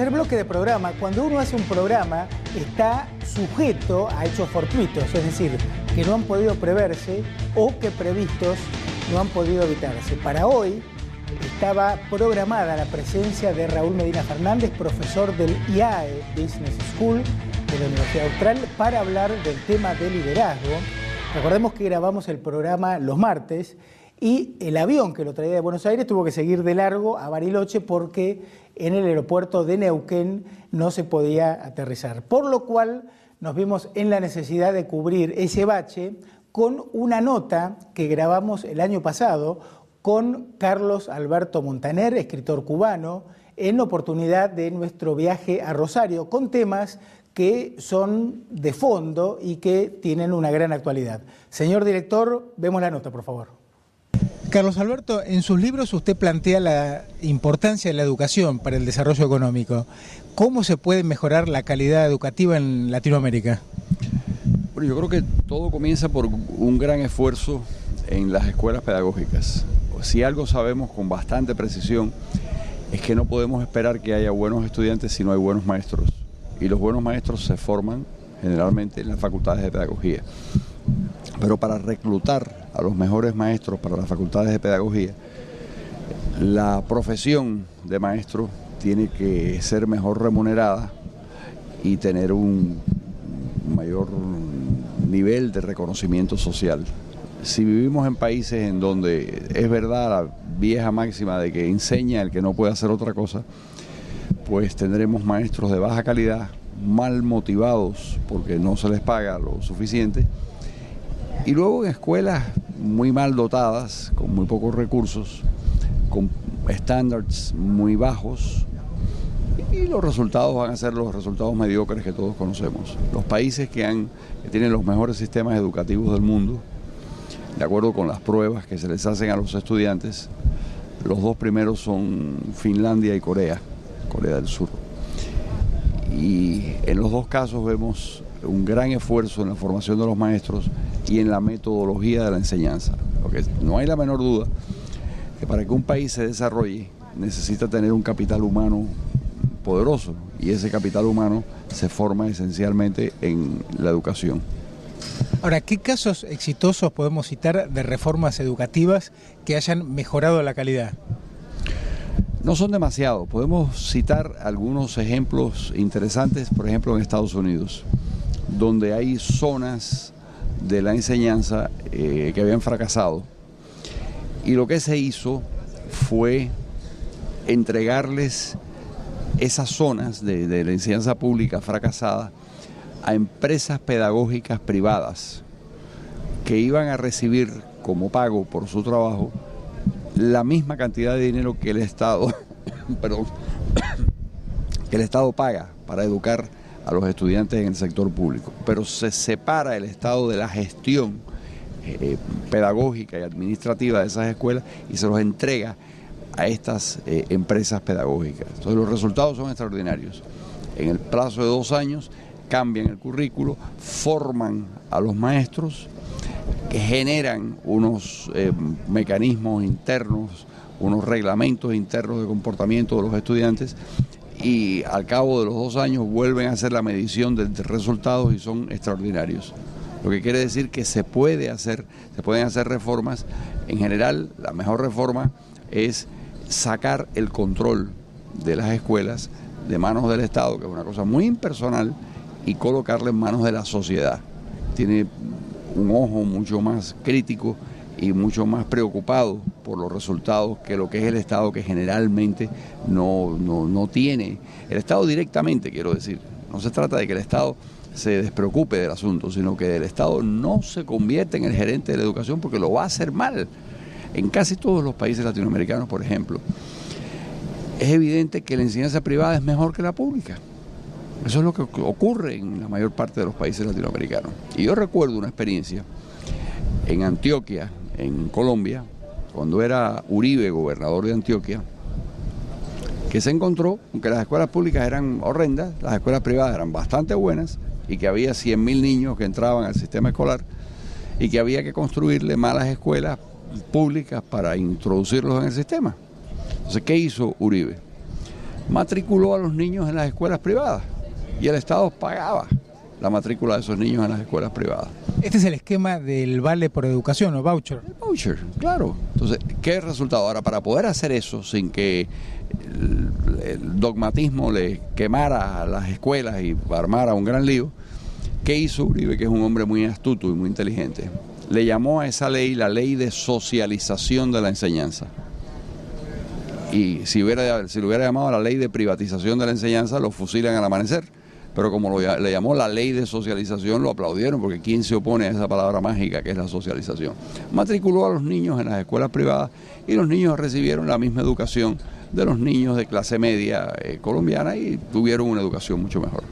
primer bloque de programa, cuando uno hace un programa, está sujeto a hechos fortuitos, es decir, que no han podido preverse o que previstos no han podido evitarse. Para hoy estaba programada la presencia de Raúl Medina Fernández, profesor del IAE Business School de la Universidad Austral, para hablar del tema de liderazgo. Recordemos que grabamos el programa los martes y el avión que lo traía de Buenos Aires tuvo que seguir de largo a Bariloche porque en el aeropuerto de Neuquén no se podía aterrizar. Por lo cual nos vimos en la necesidad de cubrir ese bache con una nota que grabamos el año pasado con Carlos Alberto Montaner, escritor cubano, en oportunidad de nuestro viaje a Rosario, con temas que son de fondo y que tienen una gran actualidad. Señor director, vemos la nota, por favor. Carlos Alberto, en sus libros usted plantea la importancia de la educación para el desarrollo económico. ¿Cómo se puede mejorar la calidad educativa en Latinoamérica? Bueno, yo creo que todo comienza por un gran esfuerzo en las escuelas pedagógicas. Si algo sabemos con bastante precisión es que no podemos esperar que haya buenos estudiantes si no hay buenos maestros. Y los buenos maestros se forman generalmente en las facultades de pedagogía. Pero para reclutar a los mejores maestros para las facultades de pedagogía, la profesión de maestro tiene que ser mejor remunerada y tener un mayor nivel de reconocimiento social. Si vivimos en países en donde es verdad la vieja máxima de que enseña el que no puede hacer otra cosa, pues tendremos maestros de baja calidad, mal motivados porque no se les paga lo suficiente, y luego en escuelas muy mal dotadas, con muy pocos recursos, con estándares muy bajos, y los resultados van a ser los resultados mediocres que todos conocemos. Los países que tienen los mejores sistemas educativos del mundo, de acuerdo con las pruebas que se les hacen a los estudiantes, los dos primeros son Finlandia y Corea del Sur. Y en los dos casos vemos un gran esfuerzo en la formación de los maestros y en la metodología de la enseñanza. Porque no hay la menor duda que para que un país se desarrolle necesita tener un capital humano poderoso, y ese capital humano se forma esencialmente en la educación. Ahora, ¿qué casos exitosos podemos citar de reformas educativas que hayan mejorado la calidad? No son demasiados. Podemos citar algunos ejemplos interesantes, por ejemplo en Estados Unidos, donde hay zonas de la enseñanza que habían fracasado, y lo que se hizo fue entregarles esas zonas de la enseñanza pública fracasada a empresas pedagógicas privadas que iban a recibir como pago por su trabajo la misma cantidad de dinero que el Estado, que el Estado paga para educar a los estudiantes en el sector público. Pero se separa el Estado de la gestión pedagógica y administrativa de esas escuelas y se los entrega a estas empresas pedagógicas. Entonces los resultados son extraordinarios. En el plazo de 2 años cambian el currículo, forman a los maestros, que generan unos mecanismos internos, unos reglamentos internos de comportamiento de los estudiantes, y al cabo de los 2 años vuelven a hacer la medición de resultados y son extraordinarios. Lo que quiere decir que se pueden hacer reformas. En general, la mejor reforma es sacar el control de las escuelas de manos del Estado, que es una cosa muy impersonal, y colocarla en manos de la sociedad. Tiene un ojo mucho más crítico y mucho más preocupado por los resultados que lo que es el Estado, que generalmente no tiene. El Estado directamente, quiero decir. No se trata de que el Estado se despreocupe del asunto, sino que el Estado no se convierte en el gerente de la educación porque lo va a hacer mal. En casi todos los países latinoamericanos, por ejemplo, es evidente que la enseñanza privada es mejor que la pública. Eso es lo que ocurre en la mayor parte de los países latinoamericanos. Y yo recuerdo una experiencia en Antioquia, en Colombia, cuando era Uribe gobernador de Antioquia, que se encontró que las escuelas públicas eran horrendas, las escuelas privadas eran bastante buenas, y que había 100.000 niños que entraban al sistema escolar, y que había que construirle malas escuelas públicas para introducirlos en el sistema. Entonces, ¿qué hizo Uribe? matriculó a los niños en las escuelas privadas y el Estado pagaba la matrícula de esos niños en las escuelas privadas. Este es el esquema del vale por educación o voucher. El voucher, claro. Entonces, ¿qué resultado? Ahora, para poder hacer eso sin que el dogmatismo le quemara a las escuelas y armara un gran lío, ¿qué hizo Uribe, que es un hombre muy astuto y muy inteligente? Le llamó a esa ley la ley de socialización de la enseñanza. Y si lo hubiera llamado a la ley de privatización de la enseñanza, lo fusilan al amanecer. Pero como le llamó la ley de socialización, lo aplaudieron, porque ¿quién se opone a esa palabra mágica que es la socialización? Matriculó a los niños en las escuelas privadas y los niños recibieron la misma educación de los niños de clase media colombiana y tuvieron una educación mucho mejor.